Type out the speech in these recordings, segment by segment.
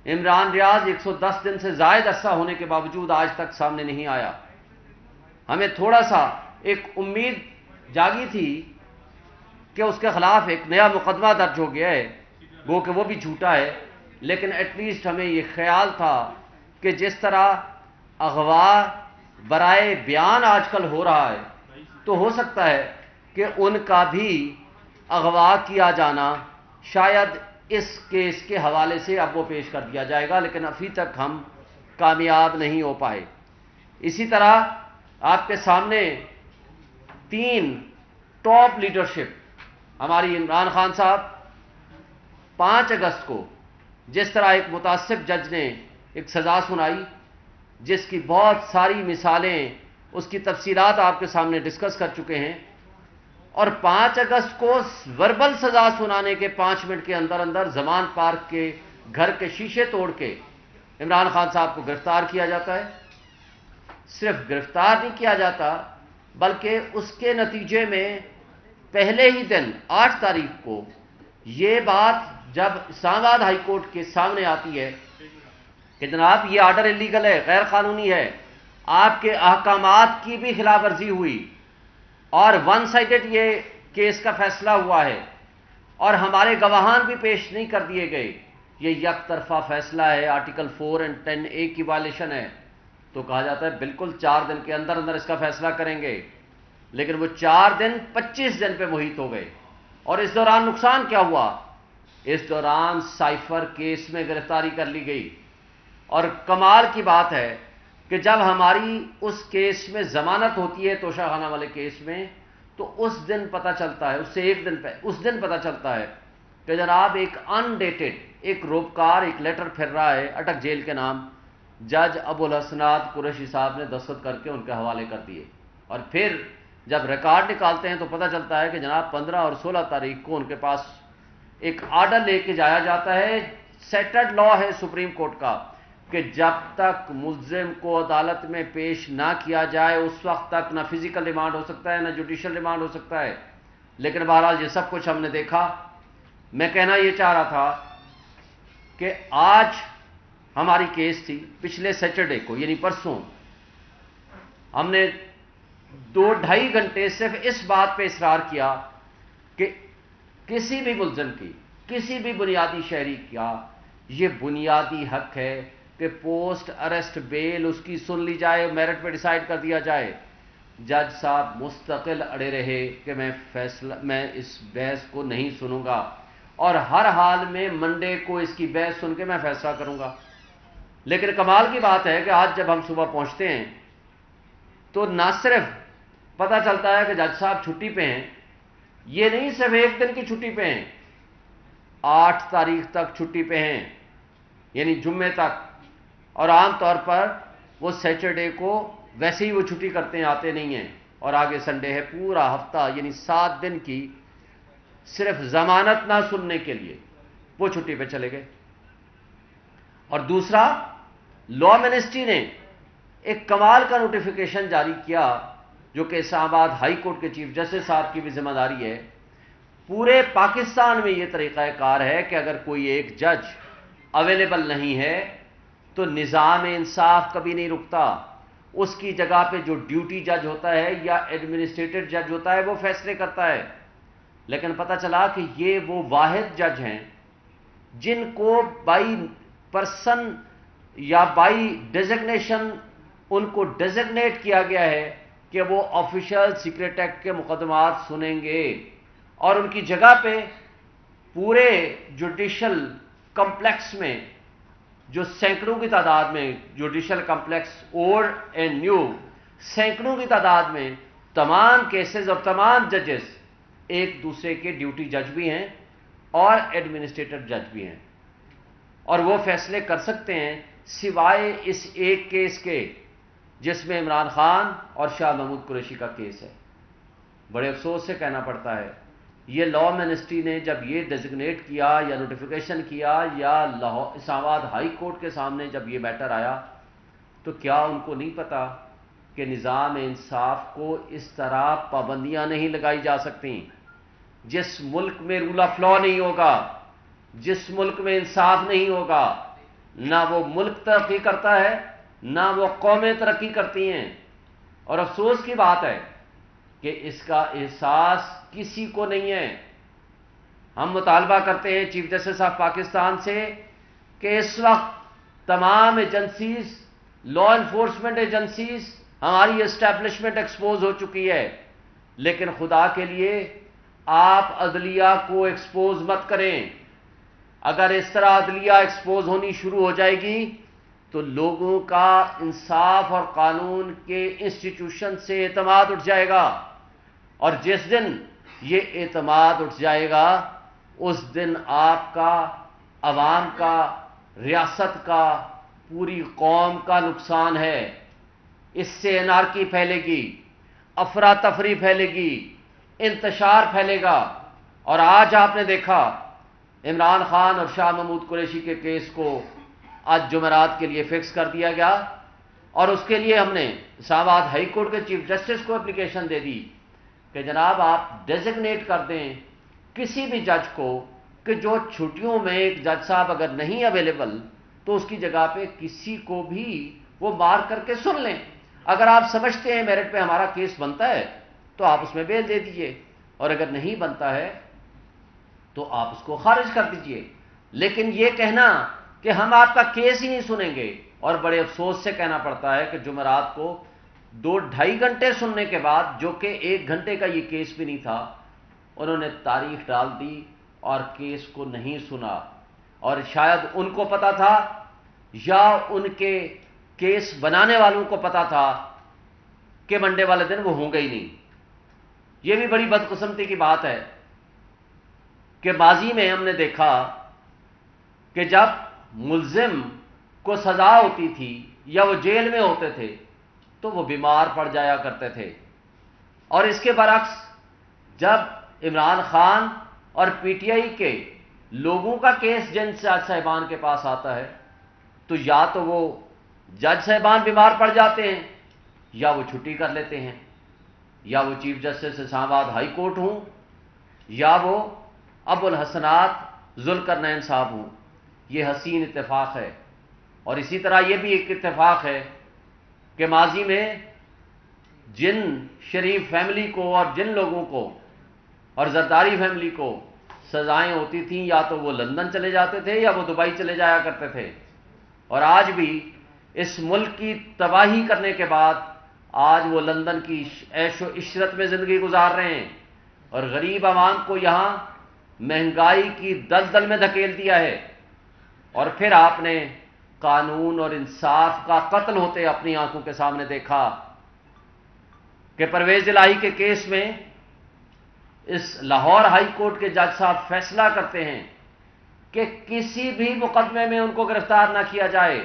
عمران ریاض 110 دن سے زائد عرصہ ہونے کے باوجود آج تک سامنے نہیں آیا. ہمیں تھوڑا سا ایک امید جاگی تھی کہ اس کے خلاف ایک نیا مقدمہ درج ہو گیا ہے، وہ کہ وہ بھی جھوٹا ہے، لیکن ایٹ لیسٹ ہمیں یہ خیال تھا کہ جس طرح اغوا برائے بیان آج کل ہو رہا ہے تو ہو سکتا ہے کہ ان کا بھی اغوا کیا جانا شاید اس کیس کے حوالے سے اب وہ پیش کر دیا جائے گا، لیکن ابھی تک ہم کامیاب نہیں ہو پائے. اسی طرح آپ کے سامنے 3 ٹاپ لیڈرشپ ہماری عمران خان صاحب 5 اگست کو جس طرح ایک متعصب جج نے ایک سزا سنائی جس کی بہت ساری مثالیں، اس کی تفصیلات آپ کے سامنے ڈسکس کر چکے ہیں، اور 5 اگست کو وربل سزا سنانے کے 5 منٹ کے اندر اندر زمان پارک کے گھر کے شیشے توڑ کے عمران خان صاحب کو گرفتار کیا جاتا ہے. صرف گرفتار نہیں کیا جاتا بلکہ اس کے نتیجے میں پہلے ہی دن 8 تاریخ کو یہ بات جب اسلام آباد ہائی کورٹ کے سامنے آتی ہے کہ جناب یہ آرڈر انلیگل ہے، غیر قانونی ہے، آپ کے احکامات کی بھی خلاف ورزی ہوئی اور ون سائیڈڈ یہ کیس کا فیصلہ ہوا ہے اور ہمارے گواہان بھی پیش نہیں کر دیے گئے، یہ یک طرفہ فیصلہ ہے، آرٹیکل 4 اور 10A کی وائلیشن ہے، تو کہا جاتا ہے بالکل 4 دن کے اندر اندر اس کا فیصلہ کریں گے. لیکن وہ 4 دن 25 دن پہ محیط ہو گئے. اور اس دوران نقصان کیا ہوا؟ اس دوران سائفر کیس میں گرفتاری کر لی گئی. اور کمال کی بات ہے کہ جب ہماری اس کیس میں ضمانت ہوتی ہے، توشہ خانہ والے کیس میں، تو اس دن پتہ چلتا ہے، اس سے ایک دن پہ اس دن پتہ چلتا ہے کہ جناب ایک ان ڈیٹڈ ایک روپکار ایک لیٹر پھر رہا ہے اٹک جیل کے نام، جج ابو الحسنات قریشی صاحب نے دستخط کر کے ان کے حوالے کر دیے. اور پھر جب ریکارڈ نکالتے ہیں تو پتہ چلتا ہے کہ جناب 15 اور 16 تاریخ کو ان کے پاس ایک آرڈر لے کے جایا جاتا ہے. سیٹلڈ لا ہے سپریم کورٹ کا کہ جب تک ملزم کو عدالت میں پیش نہ کیا جائے اس وقت تک نہ فزیکل ریمانڈ ہو سکتا ہے نہ جوڈیشل ریمانڈ ہو سکتا ہے. لیکن بہرحال یہ سب کچھ ہم نے دیکھا. میں کہنا یہ چاہ رہا تھا کہ آج ہماری کیس تھی، پچھلے سیٹرڈے کو یعنی پرسوں ہم نے 2-2.5 گھنٹے صرف اس بات پہ اصرار کیا کہ کسی بھی ملزم کی کسی بھی بنیادی شہری کا یہ بنیادی حق ہے کہ پوسٹ اریسٹ بیل اس کی سن لی جائے، میرٹ پہ ڈیسائیڈ کر دیا جائے. جج صاحب مستقل اڑے رہے کہ میں اس بحث کو نہیں سنوں گا اور ہر حال میں منڈے کو اس کی بحث سن کے میں فیصلہ کروں گا. لیکن کمال کی بات ہے کہ آج جب ہم صبح پہنچتے ہیں تو نہ صرف پتہ چلتا ہے کہ جج صاحب چھٹی پہ ہیں، یہ نہیں صرف ایک دن کی چھٹی پہ ہیں، 8 تاریخ تک چھٹی پہ ہیں یعنی جمعے تک. اور عام طور پر وہ سیٹرڈے کو ویسے ہی وہ چھٹی کرتے ہیں، آتے نہیں ہیں، اور آگے سنڈے ہے. پورا ہفتہ یعنی 7 دن کی صرف ضمانت نہ سننے کے لیے وہ چھٹی پہ چلے گئے. اور دوسرا، لا منسٹری نے ایک کمال کا نوٹیفیکیشن جاری کیا جو کہ اسلام آباد ہائی کورٹ کے چیف جسٹس صاحب کی بھی ذمہ داری ہے. پورے پاکستان میں یہ طریقہ کار ہے کہ اگر کوئی ایک جج اویلیبل نہیں ہے تو نظام انصاف کبھی نہیں رکتا. اس کی جگہ پہ جو ڈیوٹی جج ہوتا ہے یا ایڈمنسٹریٹر جج ہوتا ہے وہ فیصلے کرتا ہے. لیکن پتہ چلا کہ یہ وہ واحد جج ہیں جن کو بائی پرسن یا بائی ڈیزگنیشن ان کو ڈیزگنیٹ کیا گیا ہے کہ وہ آفیشل سیکرٹ ایکٹ کے مقدمات سنیں گے، اور ان کی جگہ پہ پورے جوڈیشل کمپلیکس میں جو سینکڑوں کی تعداد میں judicial complex old and new سینکڑوں کی تعداد میں تمام کیسز اور تمام ججز ایک دوسرے کے ڈیوٹی جج بھی ہیں اور ایڈمنسٹریٹر جج بھی ہیں، اور وہ فیصلے کر سکتے ہیں سوائے اس ایک کیس کے جس میں عمران خان اور شاہ محمود قریشی کا کیس ہے. بڑے افسوس سے کہنا پڑتا ہے یہ لا منسٹری نے جب یہ ڈیزگنیٹ کیا یا نوٹیفیکیشن کیا یا اسلام آباد ہائی کورٹ کے سامنے جب یہ میٹر آیا تو کیا ان کو نہیں پتا کہ نظام انصاف کو اس طرح پابندیاں نہیں لگائی جا سکتی. جس ملک میں رول آف لا نہیں ہوگا، جس ملک میں انصاف نہیں ہوگا، نہ وہ ملک ترقی کرتا ہے، نہ وہ قومیں ترقی کرتی ہیں۔ اور افسوس کی بات ہے کہ اس کا احساس کسی کو نہیں ہے۔ ہم مطالبہ کرتے ہیں چیف جسٹس آف پاکستان سے کہ اس وقت تمام ایجنسیز، لا انفورسمنٹ ایجنسیز، ہماری اسٹیبلشمنٹ ایکسپوز ہو چکی ہے، لیکن خدا کے لیے آپ عدلیہ کو ایکسپوز مت کریں۔ اگر اس طرح عدلیہ ایکسپوز ہونی شروع ہو جائے گی تو لوگوں کا انصاف اور قانون کے انسٹیٹیوشن سے اعتماد اٹھ جائے گا، اور جس دن یہ اعتماد اٹھ جائے گا اس دن آپ کا، عوام کا، ریاست کا، پوری قوم کا نقصان ہے۔ اس سے انارکی پھیلے گی، افراتفری پھیلے گی، انتشار پھیلے گا۔ اور آج آپ نے دیکھا عمران خان اور شاہ محمود قریشی کے کیس کو آج جمعرات کے لیے فکس کر دیا گیا، اور اس کے لیے ہم نے اسلام آباد ہائی کورٹ کے چیف جسٹس کو اپلیکیشن دے دی کہ جناب آپ ڈیزگنیٹ کر دیں کسی بھی جج کو کہ جو چھٹیوں میں ایک جج صاحب اگر نہیں اویلیبل تو اس کی جگہ پہ کسی کو بھی وہ مار کر کے سن لیں۔ اگر آپ سمجھتے ہیں میرٹ پہ ہمارا کیس بنتا ہے تو آپ اس میں بیل دے دیجئے، اور اگر نہیں بنتا ہے تو آپ اس کو خارج کر دیجئے۔ لیکن یہ کہنا کہ ہم آپ کا کیس ہی نہیں سنیں گے، اور بڑے افسوس سے کہنا پڑتا ہے کہ جمعرات کو 2-2.5 گھنٹے سننے کے بعد، جو کہ 1 گھنٹے کا یہ کیس بھی نہیں تھا، انہوں نے تاریخ ڈال دی اور کیس کو نہیں سنا۔ اور شاید ان کو پتا تھا یا ان کے کیس بنانے والوں کو پتا تھا کہ منڈے والے دن وہ ہوں گے ہی نہیں۔ یہ بھی بڑی بدقسمتی کی بات ہے کہ ماضی میں ہم نے دیکھا کہ جب ملزم کو سزا ہوتی تھی یا وہ جیل میں ہوتے تھے تو وہ بیمار پڑ جایا کرتے تھے، اور اس کے برعکس جب عمران خان اور پی ٹی آئی کے لوگوں کا کیس جج صاحبان کے پاس آتا ہے تو یا تو وہ جج صاحبان بیمار پڑ جاتے ہیں یا وہ چھٹی کر لیتے ہیں، یا وہ چیف جسٹس اسلام آباد ہائی کورٹ ہوں یا وہ ابو الحسنات ذوالقرنین صاحب ہوں۔ یہ حسین اتفاق ہے۔ اور اسی طرح یہ بھی ایک اتفاق ہے کہ ماضی میں جن شریف فیملی کو اور جن لوگوں کو اور زرداری فیملی کو سزائیں ہوتی تھیں یا تو وہ لندن چلے جاتے تھے یا وہ دبئی چلے جایا کرتے تھے، اور آج بھی اس ملک کی تباہی کرنے کے بعد آج وہ لندن کی عیش و عشرت میں زندگی گزار رہے ہیں، اور غریب عوام کو یہاں مہنگائی کی دلدل میں دھکیل دیا ہے۔ اور پھر آپ نے قانون اور انصاف کا قتل ہوتے اپنی آنکھوں کے سامنے دیکھا کہ پرویز الہی کے کیس میں اس لاہور ہائی کورٹ کے جج صاحب فیصلہ کرتے ہیں کہ کسی بھی مقدمے میں ان کو گرفتار نہ کیا جائے،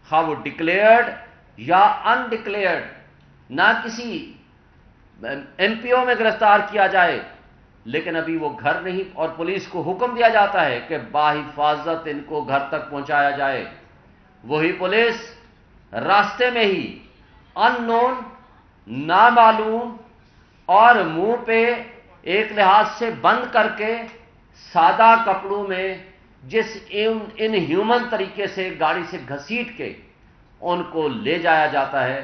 خواہ وہ ڈکلیئرڈ یا ان ڈکلیئرڈ، نہ کسی ایم پی او میں گرفتار کیا جائے، لیکن ابھی وہ گھر نہیں، اور پولیس کو حکم دیا جاتا ہے کہ باحفاظت ان کو گھر تک پہنچایا جائے۔ وہی پولیس راستے میں ہی ان نون، نامعلوم اور منہ پہ ایک لحاظ سے بند کر کے سادہ کپڑوں میں جس ان ہیومن طریقے سے گاڑی سے گھسیٹ کے ان کو لے جایا جاتا ہے،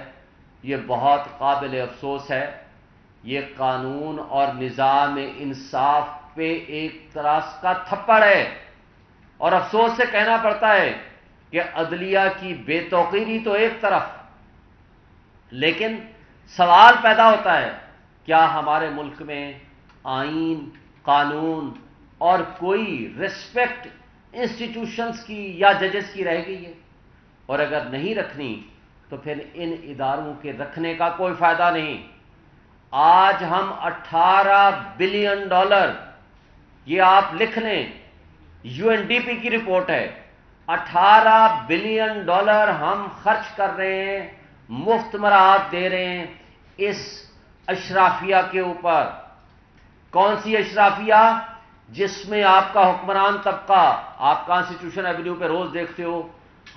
یہ بہت قابل افسوس ہے۔ یہ قانون اور نظام انصاف پہ ایک طرح کا تھپڑ ہے، اور افسوس سے کہنا پڑتا ہے کہ عدلیہ کی بے توقیری تو ایک طرف، لیکن سوال پیدا ہوتا ہے کیا ہمارے ملک میں آئین، قانون اور کوئی ریسپیکٹ انسٹیٹیوشنز کی یا ججز کی رہ گئی ہے؟ اور اگر نہیں رکھنی تو پھر ان اداروں کے رکھنے کا کوئی فائدہ نہیں۔ آج ہم $18 بلین، یہ آپ لکھ لیں، یو این ڈی پی کی رپورٹ ہے، $18 بلین ہم خرچ کر رہے ہیں، مفت مراحت دے رہے ہیں اس اشرافیہ کے اوپر۔ کون سی اشرافیہ؟ جس میں آپ کا حکمران طبقہ، آپ کانسٹیٹیوشن ایونیو پہ روز دیکھتے ہو،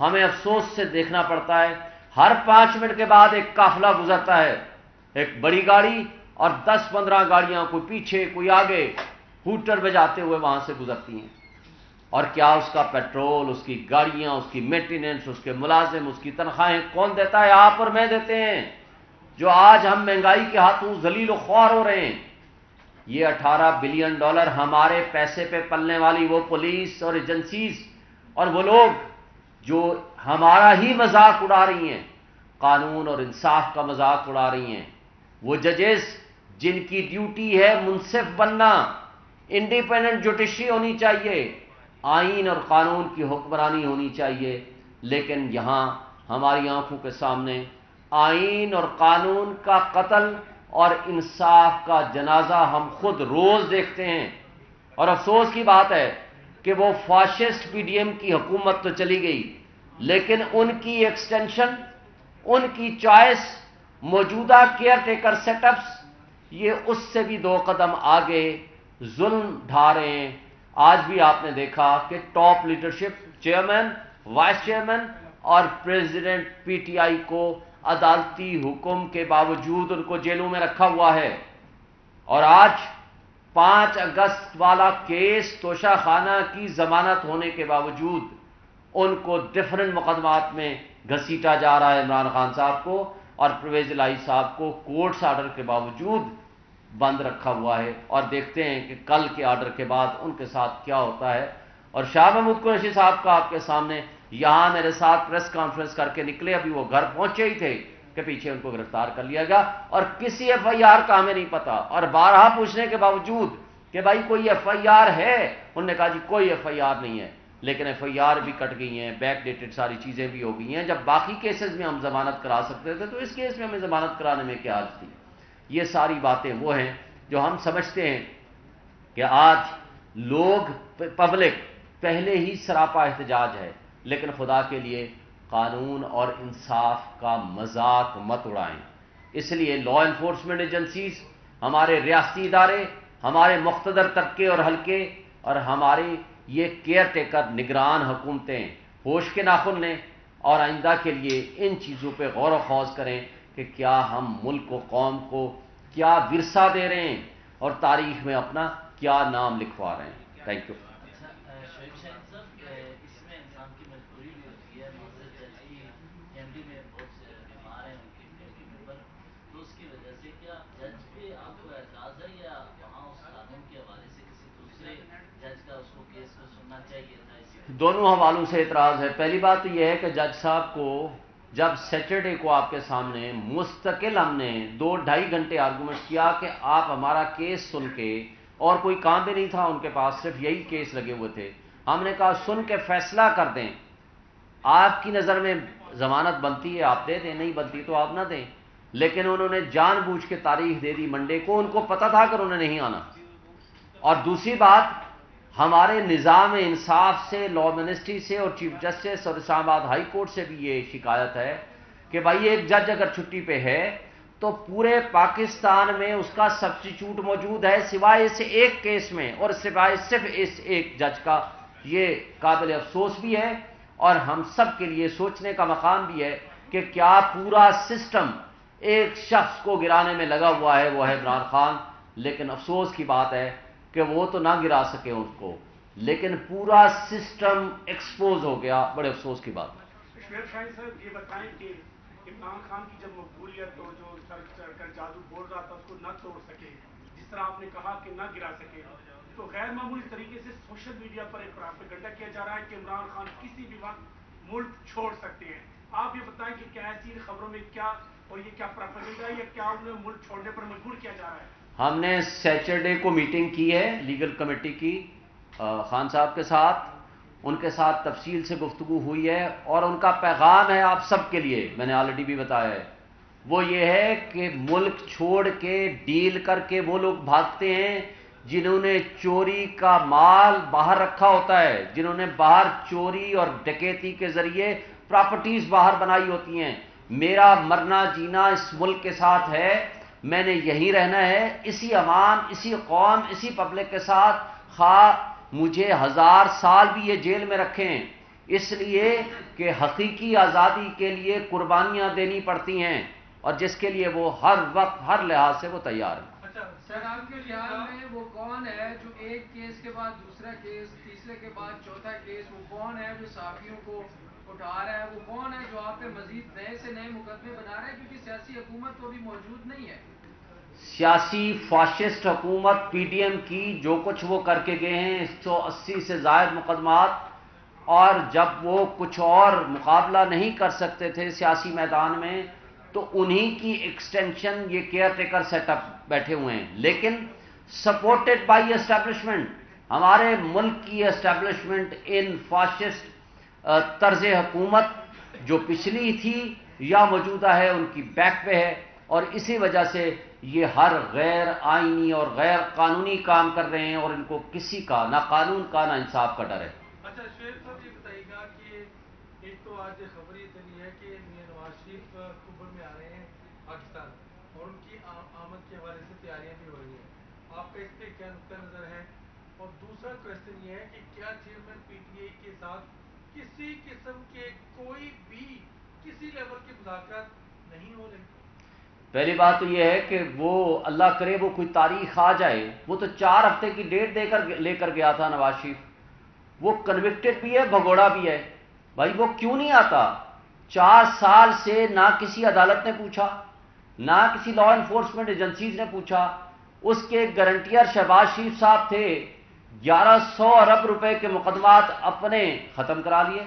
ہمیں افسوس سے دیکھنا پڑتا ہے ہر 5 منٹ کے بعد ایک قافلہ گزرتا ہے، ایک بڑی گاڑی اور 10-15 گاڑیاں، کوئی پیچھے کوئی آگے، ہوٹر بجاتے ہوئے وہاں سے گزرتی ہیں۔ اور کیا اس کا پیٹرول، اس کی گاڑیاں، اس کی مینٹیننس، اس کے ملازم، اس کی تنخواہیں کون دیتا ہے؟ آپ اور میں دیتے ہیں، جو آج ہم مہنگائی کے ہاتھوں ذلیل و خوار ہو رہے ہیں۔ یہ $18 بلین ہمارے پیسے پہ پلنے والی وہ پولیس اور ایجنسیز اور وہ لوگ جو ہمارا ہی مذاق اڑا رہی ہیں، قانون اور انصاف کا مذاق اڑا رہی ہیں، وہ ججز جن کی ڈیوٹی ہے منصف بننا، انڈیپینڈنٹ جوڈیشری ہونی چاہیے، آئین اور قانون کی حکمرانی ہونی چاہیے، لیکن یہاں ہماری آنکھوں کے سامنے آئین اور قانون کا قتل اور انصاف کا جنازہ ہم خود روز دیکھتے ہیں۔ اور افسوس کی بات ہے کہ وہ فاشسٹ پی ڈی ایم کی حکومت تو چلی گئی، لیکن ان کی ایکسٹینشن، ان کی چوائس، موجودہ کیئر ٹیکر سیٹ اپس، یہ اس سے بھی 2 قدم آگے ظلم ڈھا رہے ہیں۔ آج بھی آپ نے دیکھا کہ top leadership, chairman, vice chairman اور پریزیڈنٹ پی ٹی آئی کو عدالتی حکم کے باوجود ان کو جیلوں میں رکھا ہوا ہے، اور آج 5 اگست والا کیس توشہ خانہ کی ضمانت ہونے کے باوجود ان کو ڈفرنٹ مقدمات میں گھسیٹا جا رہا ہے، عمران خان صاحب کو اور پرویز الہی صاحب کو کورٹس آرڈر کے باوجود بند رکھا ہوا ہے، اور دیکھتے ہیں کہ کل کے آرڈر کے بعد ان کے ساتھ کیا ہوتا ہے۔ اور شاہ محمود قریشی صاحب کا آپ کے سامنے یہاں میرے ساتھ پریس کانفرنس کر کے نکلے، ابھی وہ گھر پہنچے ہی تھے کہ پیچھے ان کو گرفتار کر لیا گیا، اور کسی ایف آئی آر کا ہمیں نہیں پتا، اور بارہا پوچھنے کے باوجود کہ بھائی کوئی ایف آئی آر ہے، انہوں نے کہا جی کوئی ایف آئی آر نہیں ہے، لیکن ایف آئی آر بھی کٹ گئی ہیں، بیک ڈیٹڈ ساری چیزیں بھی ہو گئی ہیں۔ جب باقی کیسز میں ہم ضمانت کرا سکتے تھے تو اس کیس میں ہمیں ضمانت کرانے میں کیا حرج تھی؟ یہ ساری باتیں وہ ہیں جو ہم سمجھتے ہیں کہ آج لوگ، پبلک پہلے ہی سراپا احتجاج ہے، لیکن خدا کے لیے قانون اور انصاف کا مذاق مت اڑائیں۔ اس لیے لا انفورسمنٹ ایجنسیز، ہمارے ریاستی ادارے، ہمارے مقتدر طبقے اور حلقے، اور ہماری یہ کیئر ٹیکر نگران حکومتیں ہوش کے ناخن لیں اور آئندہ کے لیے ان چیزوں پہ غور و خوض کریں کہ کیا ہم ملک و قوم کو کیا ورثہ دے رہے ہیں اور تاریخ میں اپنا کیا نام لکھوا رہے ہیں۔ Thank you. شعیب شاہین صاحب، اس میں انسان کی مجبوری بھی ہوتی ہے، معزز جج کی فیملی میں بہت سے بیمار ہیں، ان کی فیملی ممبر، تو اس کی وجہ سے کیا جج پہ آپ کو اعتراض ہے، یا وہاں اس قانون کے حوالے سے کسی دوسرے جج کا اس کو کیس کو سننا چاہیے تھا؟ دونوں حوالوں سے اعتراض ہے۔ پہلی بات تو یہ ہے کہ جج صاحب کو جب سیٹرڈے کو آپ کے سامنے مستقل ہم نے 2-2.5 گھنٹے آرگومنٹ کیا کہ آپ ہمارا کیس سن کے، اور کوئی کام بھی نہیں تھا ان کے پاس، صرف یہی کیس لگے ہوئے تھے، ہم نے کہا سن کے فیصلہ کر دیں، آپ کی نظر میں ضمانت بنتی ہے آپ دے دیں، نہیں بنتی تو آپ نہ دیں، لیکن انہوں نے جان بوجھ کے تاریخ دے دی منڈے کو، ان کو پتہ تھا کہ انہوں نے نہیں آنا۔ اور دوسری بات، ہمارے نظام انصاف سے، لا منسٹری سے اور چیف جسٹس اور اسلام آباد ہائی کورٹ سے بھی یہ شکایت ہے کہ بھائی ایک جج اگر چھٹی پہ ہے تو پورے پاکستان میں اس کا سبسٹیچیوٹ موجود ہے سوائے اس ایک کیس میں، اور سوائے صرف اس ایک جج کا۔ یہ قابل افسوس بھی ہے اور ہم سب کے لیے سوچنے کا مقام بھی ہے کہ کیا پورا سسٹم ایک شخص کو گرانے میں لگا ہوا ہے، وہ ہے عمران خان۔ لیکن افسوس کی بات ہے کہ وہ تو نہ گرا سکے ان کو، لیکن پورا سسٹم ایکسپوز ہو گیا، بڑے افسوس کی بات۔ شعیب شاہین صاحب، یہ بتائیں کہ عمران خان کی جب مقبولیت اور جو چڑھ کر جادو بول رہا تھا اس کو نہ توڑ سکے، جس طرح آپ نے کہا کہ نہ گرا سکے، تو غیر معمولی طریقے سے سوشل میڈیا پر ایک پروپیگنڈا کیا جا رہا ہے کہ عمران خان کسی بھی وقت ملک چھوڑ سکتے ہیں۔ آپ یہ بتائیں کہ کیا ایسی خبروں میں کیا، اور یہ کیا پروپیگنڈا ہے یا کیا انہیں ملک چھوڑنے پر مجبور کیا جا رہا ہے؟ ہم نے سیٹرڈے کو میٹنگ کی ہے لیگل کمیٹی کی خان صاحب کے ساتھ، ان کے ساتھ تفصیل سے گفتگو ہوئی ہے، اور ان کا پیغام ہے آپ سب کے لیے، میں نے آلریڈی بھی بتایا ہے، وہ یہ ہے کہ ملک چھوڑ کے ڈیل کر کے وہ لوگ بھاگتے ہیں جنہوں نے چوری کا مال باہر رکھا ہوتا ہے، جنہوں نے باہر چوری اور ڈکیتی کے ذریعے پراپرٹیز باہر بنائی ہوتی ہیں۔ میرا مرنا جینا اس ملک کے ساتھ ہے، میں نے یہیں رہنا ہے، اسی عوام، اسی قوم، اسی پبلک کے ساتھ، خواہ مجھے 1000 سال بھی یہ جیل میں رکھیں، اس لیے کہ حقیقی آزادی کے لیے قربانیاں دینی پڑتی ہیں، اور جس کے لیے وہ ہر وقت ہر لحاظ سے وہ تیار ہیں۔ سر آپ کے خیال میں وہ کون ہے جو ایک کیس کے بعد دوسرا کیس، تیسرے کے بعد چوتھا کیس، وہ کون ہے جو صحافیوں کو اٹھا رہا ہے؟ وہ کون ہے جو آپ پہ مزید نئے سے نئے مقدمے بنا رہا ہے؟ کیونکہ سیاسی حکومت تو ابھی موجود نہیں ہے. سیاسی فاشسٹ حکومت پی ڈی ایم کی جو کچھ وہ کر کے گئے ہیں 180 سے زائد مقدمات، اور جب وہ کچھ اور مقابلہ نہیں کر سکتے تھے سیاسی میدان میں تو انہی کی ایکسٹینشن یہ کیئر ٹیکر سیٹ اپ بیٹھے ہوئے ہیں، لیکن سپورٹڈ بائی اسٹیبلشمنٹ. ہمارے ملک کی اسٹیبلشمنٹ ان فاشسٹ طرز حکومت جو پچھلی تھی یا موجودہ ہے ان کی بیک پہ ہے، اور اسی وجہ سے یہ ہر غیر آئینی اور غیر قانونی کام کر رہے ہیں، اور ان کو کسی کا نہ قانون کا نہ انصاف کا ڈر ہے. اچھا شعیب صاحب یہ بتائیے گا کہ ایک تو آج خبر یہ چلی ہے کہ میاں نواز شریف اکتوبر میں آ رہے ہیں پاکستان، اور ان کی آمد کے حوالے سے تیاریاں بھی ہو رہی ہیں. آپ کا اس پہ کیا نقطہ نظر ہے؟ اور دوسرا کوشچن یہ ہے کہ کیا چیئرمین پی ٹی آئی کے ساتھ کسی قسم کے کوئی بھی کسی لیول کے مذاکرات نہیں ہو رہے؟ پہلی بات تو یہ ہے کہ وہ اللہ کرے وہ کوئی تاریخ آ جائے. وہ تو 4 ہفتے کی ڈیٹ لے کر گیا تھا نواز شریف. وہ کنوکٹڈ بھی ہے، بھگوڑا بھی ہے. بھائی وہ کیوں نہیں آتا؟ 4 سال سے نہ کسی عدالت نے پوچھا، نہ کسی لا انفورسمنٹ ایجنسیز نے پوچھا. اس کے گارنٹیئر شہباز شریف صاحب تھے. 1100 ارب روپے کے مقدمات اپنے ختم کرا لیے،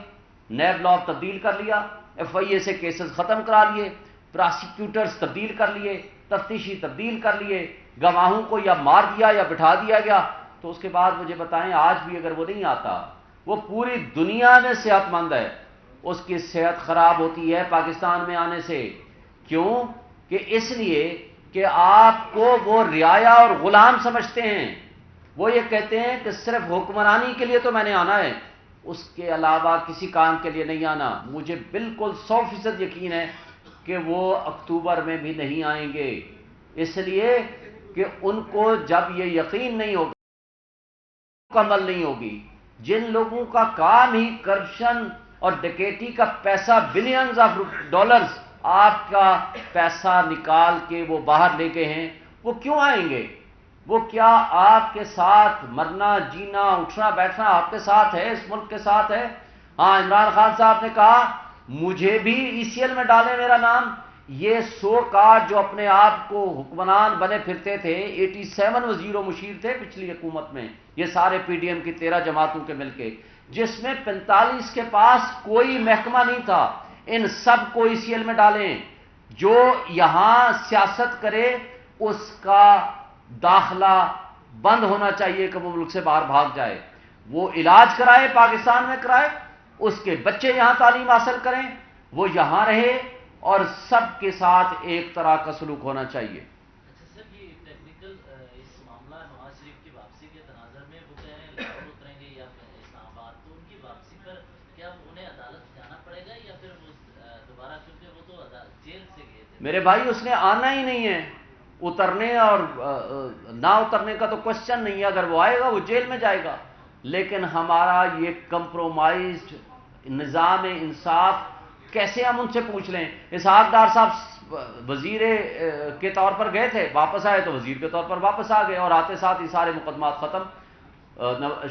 نیب لا تبدیل کر لیا، ایف آئی اے سے کیسز ختم کرا لیے، پراسیکیوٹرز تبدیل کر لیے، تفتیشی تبدیل کر لیے، گواہوں کو یا مار دیا یا بٹھا دیا گیا. تو اس کے بعد مجھے بتائیں آج بھی اگر وہ نہیں آتا، وہ پوری دنیا میں صحت مند ہے، اس کی صحت خراب ہوتی ہے پاکستان میں آنے سے. کیوں؟ کہ اس لیے کہ آپ کو وہ رعایا اور غلام سمجھتے ہیں. وہ یہ کہتے ہیں کہ صرف حکمرانی کے لیے تو میں نے آنا ہے، اس کے علاوہ کسی کام کے لیے نہیں آنا. مجھے بالکل 100% یقین ہے کہ وہ اکتوبر میں بھی نہیں آئیں گے، اس لیے کہ ان کو جب یہ یقین نہیں ہوگا، مکمل نہیں ہوگی. جن لوگوں کا کام ہی کرپشن اور ڈکیٹی کا پیسہ بلینز آف ڈالرز آپ کا پیسہ نکال کے وہ باہر لے گئے ہیں، وہ کیوں آئیں گے؟ وہ کیا آپ کے ساتھ مرنا جینا اٹھنا بیٹھنا آپ کے ساتھ ہے، اس ملک کے ساتھ ہے؟ ہاں عمران خان صاحب نے کہا مجھے بھی ای سی ایل میں ڈالیں میرا نام. یہ 100 کارڈ جو اپنے آپ کو حکمران بنے پھرتے تھے، 87 وزیر و مشیر تھے پچھلی حکومت میں، یہ سارے پی ڈی ایم کی 13 جماعتوں کے مل کے، جس میں 45 کے پاس کوئی محکمہ نہیں تھا. ان سب کو ای سی ایل میں ڈالیں. جو یہاں سیاست کرے اس کا داخلہ بند ہونا چاہیے کہ وہ ملک سے باہر بھاگ جائے. وہ علاج کرائے پاکستان میں کرائے، اس کے بچے یہاں تعلیم حاصل کریں، وہ یہاں رہے، اور سب کے ساتھ ایک طرح کا سلوک ہونا چاہیے. اچھا سر یہ ٹیکنیکل اس معاملہ نواز شریف کی واپسی کے تناظر میں وہ کہہ رہے ہیں لاہور اتریں گے یا اسلام آباد، تو ان کی واپسی پر کیا انہیں عدالت جانا پڑے گا یا پھر وہ دوبارہ، کیونکہ وہ تو جیل سے گئے تھے؟ میرے بھائی اس نے آنا ہی نہیں ہے. اترنے اور نہ اترنے کا تو کوشچن نہیں ہے. اگر وہ آئے گا وہ جیل میں جائے گا. لیکن ہمارا یہ کمپرومائزڈ نظام انصاف کیسے ہم ان سے پوچھ لیں؟ اسحاق ڈار صاحب وزیر کے طور پر گئے تھے، واپس آئے تو وزیر کے طور پر واپس آ گئے، اور آتے ساتھ ہی سارے مقدمات ختم.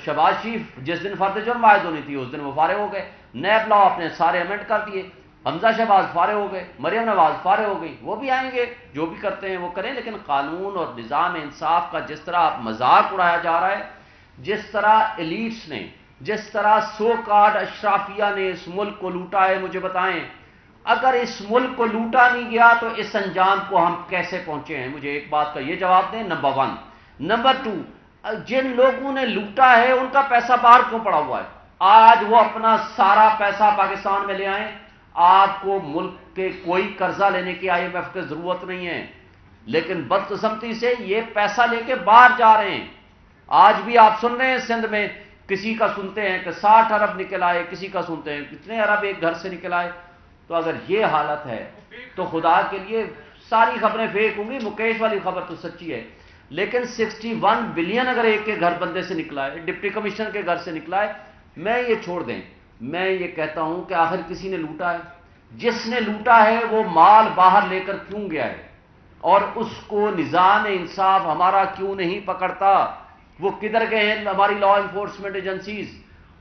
شہباز شریف جس دن فرد جرم عائد ہونی تھی اس دن وہ فارغ ہو گئے. نیب لا اپنے سارے امینڈ کر دیے. حمزہ شہباز فارغ ہو گئے، مریم نواز فارغ ہو گئی. وہ بھی آئیں گے، جو بھی کرتے ہیں وہ کریں، لیکن قانون اور نظام انصاف کا جس طرح مذاق اڑایا جا رہا ہے، جس طرح ایلیٹس نے، جس طرح سو کارڈ اشرافیہ نے اس ملک کو لوٹا ہے، مجھے بتائیں اگر اس ملک کو لوٹا نہیں گیا تو اس انجام کو ہم کیسے پہنچے ہیں؟ مجھے ایک بات کا یہ جواب دیں، نمبر 1. نمبر 2، جن لوگوں نے لوٹا ہے ان کا پیسہ باہر کیوں پڑا ہوا ہے؟ آج وہ اپنا سارا پیسہ پاکستان میں لے آئیں. آپ کو ملک کے کوئی قرضہ لینے کی آئی ایم ایف کی ضرورت نہیں ہے، لیکن بدقسمتی سے یہ پیسہ لے کے باہر جا رہے ہیں. آج بھی آپ سن رہے ہیں سندھ میں کسی کا سنتے ہیں کہ 60 ارب نکل آئے، کسی کا سنتے ہیں کتنے ارب ایک گھر سے نکل آئے. تو اگر یہ حالت ہے تو خدا کے لیے ساری خبریں فیک ہوں گی. مکیش والی خبر تو سچی ہے، لیکن 61 بلین اگر ایک کے گھر بندے سے نکلا ہے، ڈپٹی کمشنر کے گھر سے نکلا ہے، میں یہ چھوڑ دیں. میں یہ کہتا ہوں کہ آخر کسی نے لوٹا ہے. جس نے لوٹا ہے وہ مال باہر لے کر کیوں گیا ہے؟ اور اس کو نظام انصاف ہمارا کیوں نہیں پکڑتا؟ وہ کدھر گئے ہیں ہماری لا انفورسمنٹ ایجنسیز؟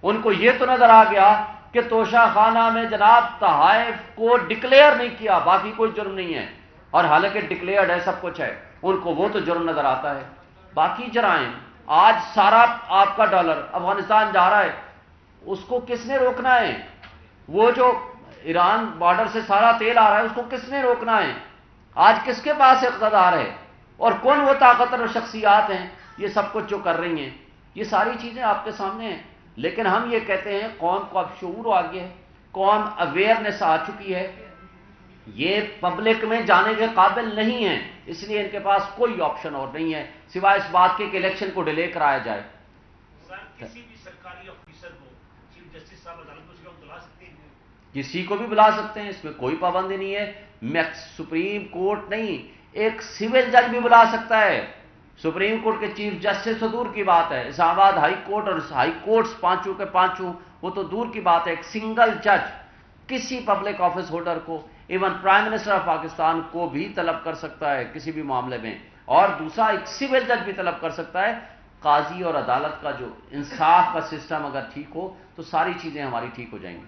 ان کو یہ تو نظر آ گیا کہ توشہ خانہ میں جناب تحائف کو ڈکلیئر نہیں کیا، باقی کوئی جرم نہیں ہے، اور حالانکہ ڈکلیئرڈ ہے، سب کچھ ہے، ان کو وہ تو جرم نظر آتا ہے۔ باقی جرائم، آج سارا آپ کا ڈالر افغانستان جا رہا ہے، اس کو کس نے روکنا ہے؟ وہ جو ایران بارڈر سے سارا تیل آ رہا ہے، اس کو کس نے روکنا ہے؟ آج کس کے پاس اقتدار ہے؟ اور کون وہ طاقتور شخصیات ہیں یہ سب کچھ جو کر رہی ہیں؟ یہ ساری چیزیں آپ کے سامنے ہیں، لیکن ہم یہ کہتے ہیں قوم کو اب شعور آ گیا ہے، قوم اویئرنیس آ چکی ہے، یہ پبلک میں جانے کے قابل نہیں ہیں، اس لیے ان کے پاس کوئی آپشن اور نہیں ہے سوائے اس بات کے کہ الیکشن کو ڈیلے کرایا جائے۔ کسی بھی سرکاری افیسر کو چیف جسٹس صاحب عدالت کو بلا سکتے ہیں، کسی کو بھی بلا سکتے ہیں، اس میں کوئی پابندی نہیں ہے۔ سپریم کورٹ نہیں، ایک سول جج بھی بلا سکتا ہے۔ سپریم کورٹ کے چیف جسٹس تو دور کی بات ہے، اسلام آباد ہائی کورٹ اور ہائی کورٹس پانچوں کے پانچوں وہ تو دور کی بات ہے، ایک سنگل جج کسی پبلک آفس ہولڈر کو، even prime minister of Pakistan کو بھی طلب کر سکتا ہے کسی بھی معاملے میں، اور دوسرا ایک سول جج بھی طلب کر سکتا ہے۔ قاضی اور عدالت کا جو انصاف کا سسٹم اگر ٹھیک ہو تو ساری چیزیں ہماری ٹھیک ہو جائیں گی۔